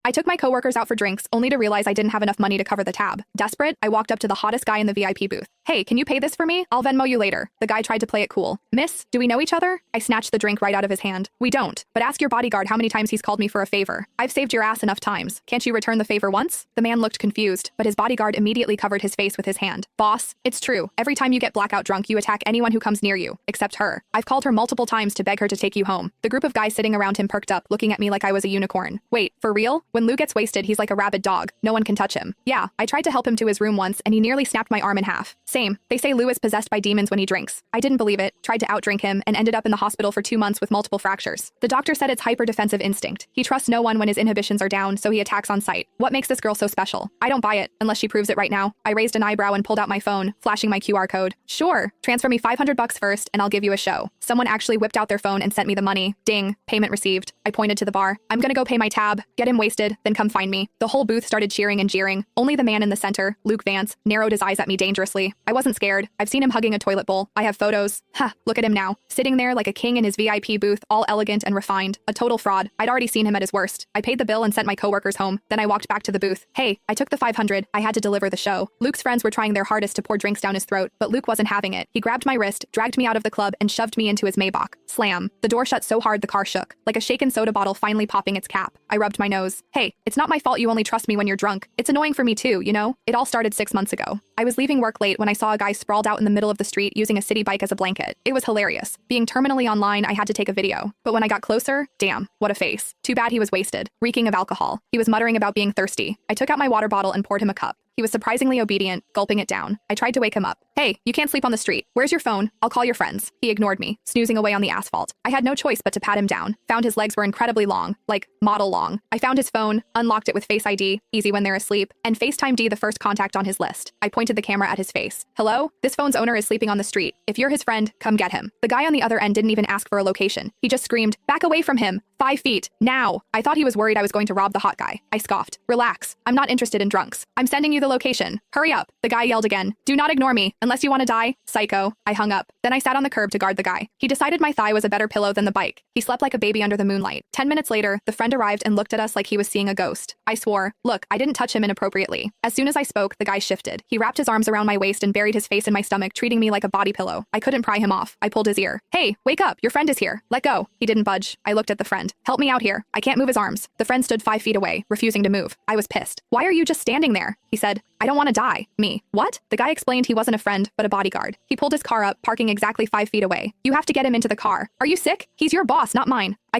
I took my coworkers out for drinks, only to realize I didn't have enough money to cover the tab. Desperate, I walked up to the hottest guy in the VIP booth. Hey, can you pay this for me? I'll Venmo you later. The guy tried to play it cool. Miss, do we know each other? I snatched the drink right out of his hand. We don't, but ask your bodyguard how many times he's called me for a favor. I've saved your ass enough times. Can't you return the favor once? The man looked confused, but his bodyguard immediately covered his face with his hand. Boss, it's true. Every time you get blackout drunk, you attack anyone who comes near you, except her. I've called her multiple times to beg her to take you home. The group of guys sitting around him perked up, looking at me like I was a unicorn. Wait, for real? When Lou gets wasted, he's like a rabid dog. No one can touch him. Yeah, I tried to help him to his room once, and he nearly snapped my arm in half. Same. They say Lou is possessed by demons when he drinks. I didn't believe it, tried to outdrink him, and ended up in the hospital for 2 months with multiple fractures. The doctor said it's hyper-defensive instinct. He trusts no one when his inhibitions are down, so he attacks on sight. What makes this girl so special? I don't buy it, unless she proves it right now. I raised an eyebrow and pulled out my phone, flashing my QR code. Sure, transfer me $500 first, and I'll give you a show. Someone actually whipped out their phone and sent me the money. Ding, payment received. I pointed to the bar. I'm gonna go pay my tab, get him wasted, then come find me. The whole booth started cheering and jeering. Only the man in the center, Luke Vance, narrowed his eyes at me dangerously. I wasn't scared. I've seen him hugging a toilet bowl. I have photos. Look at him now, sitting there like a king in his VIP booth, all elegant and refined. A total fraud. I'd already seen him at his worst. I paid the bill and sent my coworkers home. Then I walked back to the booth. Hey, I took the 500. I had to deliver the show. Luke's friends were trying their hardest to pour drinks down his throat, but Luke wasn't having it. He grabbed my wrist, dragged me out of the club, and shoved me into his Maybach. Slam. The door shut so hard the car shook, like a shaken soda bottle finally popping its cap. I rubbed my nose. Hey, it's not my fault you only trust me when you're drunk. It's annoying for me too, you know? It all started 6 months ago. I was leaving work late when I saw a guy sprawled out in the middle of the street using a city bike as a blanket. It was hilarious. Being terminally online, I had to take a video. But when I got closer, damn, what a face. Too bad he was wasted, reeking of alcohol. He was muttering about being thirsty. I took out my water bottle and poured him a cup. He was surprisingly obedient, gulping it down. I tried to wake him up. Hey, you can't sleep on the street. Where's your phone? I'll call your friends. He ignored me, snoozing away on the asphalt. I had no choice but to pat him down. Found his legs were incredibly long, like model long. I found his phone, unlocked it with Face ID, easy when they're asleep, and FaceTime D the first contact on his list. I pointed the camera at his face. Hello? This phone's owner is sleeping on the street. If you're his friend, come get him. The guy on the other end didn't even ask for a location. He just screamed, back away from him. 5 feet. Now. I thought he was worried I was going to rob the hot guy. I scoffed. Relax. I'm not interested in drunks. I'm sending you the location. Hurry up. The guy yelled again. Do not ignore me, unless you want to die. Psycho. I hung up. Then I sat on the curb to guard the guy. He decided my thigh was a better pillow than the bike. He slept like a baby under the moonlight. 10 minutes later, the friend arrived and looked at us like he was seeing a ghost. I swore. Look, I didn't touch him inappropriately. As soon as I spoke, the guy shifted. He wrapped his arms around my waist and buried his face in my stomach, treating me like a body pillow. I couldn't pry him off. I pulled his ear. Hey, wake up. Your friend is here. Let go. He didn't budge. I looked at the friend. Help me out here. I can't move his arms. The friend stood 5 feet away, refusing to move. I was pissed. Why are you just standing there? He said. I don't want to die. Me. What? The guy explained he wasn't a friend, but a bodyguard. He pulled his car up, parking exactly 5 feet away. You have to get him into the car. Are you sick? He's your boss, not mine. I